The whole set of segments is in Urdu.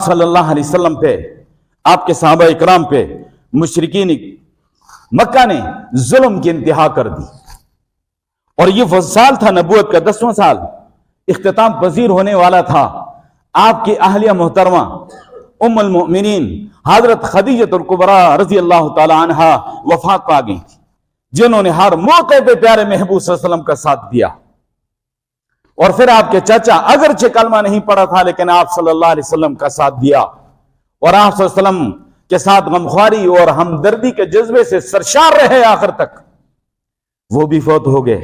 صلی اللہ علیہ وسلم پہ، آپ کے صحابہ اکرام پہ مشرکین مکہ نے ظلم کی انتہا کر دی، اور یہ وہ سال تھا نبوت کا 10واں سال، اختتام پذیر ہونے والا تھا۔ آپ کی اہلیہ محترمہ ام المؤمنین حضرت خدیجہ الکبریٰ رضی اللہ تعالی عنہ وفات پا گئی تھی، جنہوں نے ہر موقع پہ پیارے محبوب صلی اللہ علیہ وسلم کا ساتھ دیا۔ اور پھر آپ کے چچا اگرچہ کلمہ نہیں پڑھا تھا، لیکن آپ صلی اللہ علیہ وسلم کا ساتھ دیا، اور آپ صلی اللہ علیہ وسلم کے ساتھ غمخواری اور ہمدردی کے جذبے سے سرشار رہے آخر تک۔ وہ بھی فوت ہو گئے۔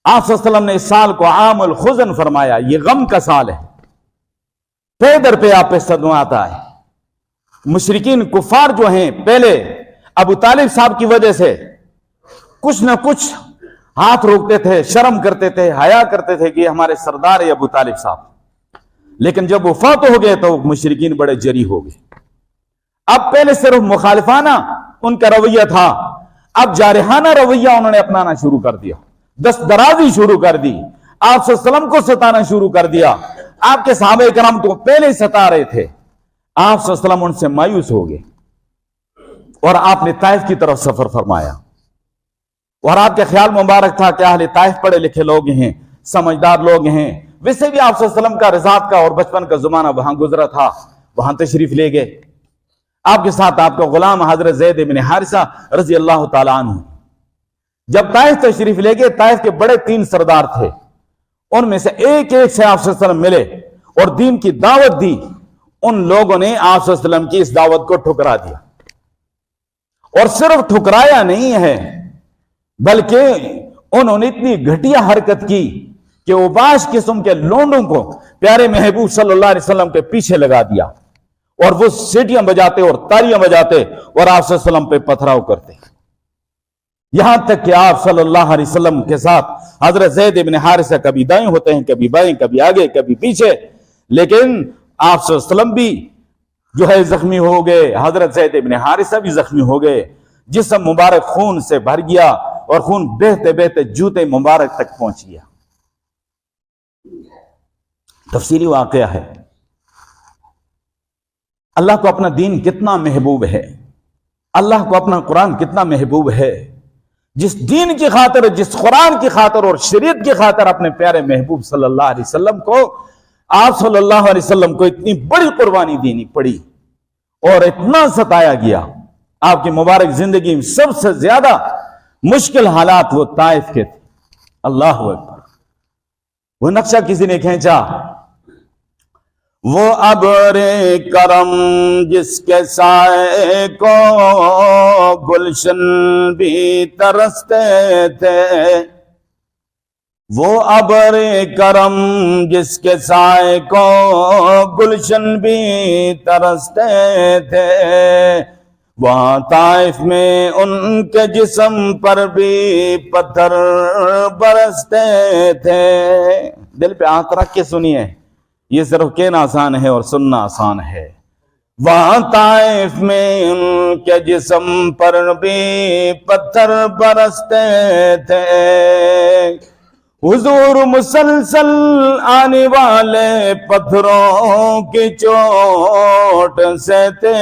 آپ صلی اللہ علیہ وسلم نے اس سال کو عام الحزن فرمایا، یہ غم کا سال ہے، پے در پہ آپ پہ صدمہ آتا ہے۔ مشرکین کفار جو ہیں پہلے ابو طالب صاحب کی وجہ سے کچھ نہ کچھ ہاتھ روکتے تھے، شرم کرتے تھے، حیا کرتے تھے کہ یہ ہمارے سردار ہے ابو طالب صاحب، لیکن جب وہ فوت ہو گئے تو مشرکین بڑے جری ہو گئے۔ اب پہلے صرف مخالفانہ ان کا رویہ تھا، اب جارحانہ رویہ انہوں نے اپنانا شروع کر دیا، دست درازی شروع کر دی، آپ صلی اللہ علیہ وسلم کو ستانا شروع کر دیا۔ آپ کے صحابہ کرام تو پہلے ہی ستا رہے تھے۔ آپ صلی اللہ علیہ وسلم ان سے مایوس ہو گئے، اور آپ نے طائف کی طرف سفر فرمایا، اور آپ کے خیال مبارک تھا کہ اہل طائف پڑھے لکھے لوگ ہیں، سمجھدار لوگ ہیں، ویسے بھی آپ صلی اللہ علیہ وسلم کا رضاعت کا اور بچپن کا زمانہ وہاں گزرا تھا، وہاں تشریف لے گئے۔ آپ کے ساتھ آپ کا غلام حضرت زید بن حارثہ رضی اللہ تعالیٰ عنہ۔ جب طائف تشریف لے گئے، طائف کے بڑے 3 سردار تھے، ان میں سے ایک سے آپ صلی اللہ علیہ وسلم ملے اور دین کی دعوت دی۔ ان لوگوں نے آپ صلی اللہ علیہ وسلم کی اس دعوت کو ٹھکرا دیا، اور صرف ٹھکرایا نہیں ہے بلکہ انہوں نے اتنی گھٹیا حرکت کی کہ اوباش قسم کے لونڈوں کو پیارے محبوب صلی اللہ علیہ وسلم کے پیچھے لگا دیا، اور وہ سیٹیاں بجاتے اور تالیاں بجاتے اور آپ صلی اللہ علیہ وسلم پہ پتھراؤ کرتے، یہاں تک کہ آپ صلی اللہ علیہ وسلم کے ساتھ حضرت زید بن حارثہ کبھی دائیں ہوتے ہیں، کبھی بائیں، کبھی آگے، کبھی پیچھے، لیکن آپ صلی اللہ علیہ وسلم بھی جو ہے زخمی ہو گئے، حضرت زید بن حارثہ بھی زخمی ہو گئے، جسم مبارک خون سے بھر گیا، اور خون بہتے بہتے جوتے مبارک تک پہنچ گیا۔ تفصیلی واقعہ ہے۔ اللہ کو اپنا دین کتنا محبوب ہے، اللہ کو اپنا قرآن کتنا محبوب ہے، جس دین کی خاطر، جس قرآن کی خاطر اور شریعت کی خاطر اپنے پیارے محبوب صلی اللہ علیہ وسلم کو، آپ صلی اللہ علیہ وسلم کو اتنی بڑی قربانی دینی پڑی اور اتنا ستایا گیا۔ آپ کی مبارک زندگی میں سب سے زیادہ مشکل حالات وہ طائف کے تھے۔ اللہ اکبر۔ وہ نقشہ کسی نے کھینچا، وہ ابر کرم جس کے سائے کو گلشن بھی ترستے تھے، وہ ابر کرم جس کے سائے کو گلشن بھی ترستے تھے، وہاں طائف میں ان کے جسم پر بھی پتھر برستے تھے۔ دل پہ ہاتھ رکھ کے سنیے، یہ صرف کہنا آسان ہے اور سننا آسان ہے۔ وہاں طائف میں ان کے جسم پر بھی پتھر برستے تھے، حضور مسلسل آنے والے پتھروں کی چوٹ سہتے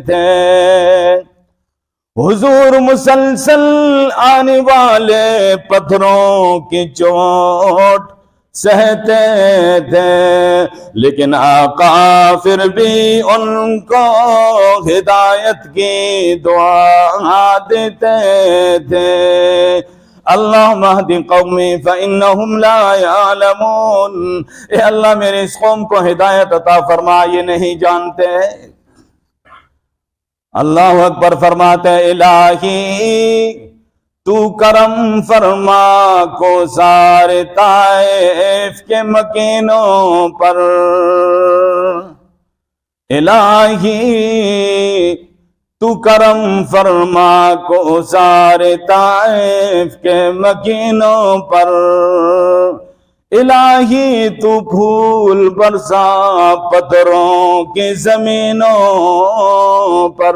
تھے، حضور مسلسل آنے والے پتھروں کی چوٹ سہتے تھے، لیکن آقا پھر بھی ان کو ہدایت کی دعا دیتے تھے۔ اللہم اہد قومی فإنہم لا یعلمون، اے اللہ میرے اس قوم کو ہدایت عطا فرما، یہ نہیں جانتے۔ اللہ اکبر فرماتے، الہی تو کرم فرما کو سارے طائف کے مکینوں پر، الہی تو کرم فرما کو سارے طائف کے مکینوں پر، الہی تو پھول برسا پتھروں کی زمینوں پر۔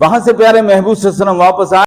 وہاں سے پیارے محبوب صلی اللہ علیہ وسلم واپس آئے۔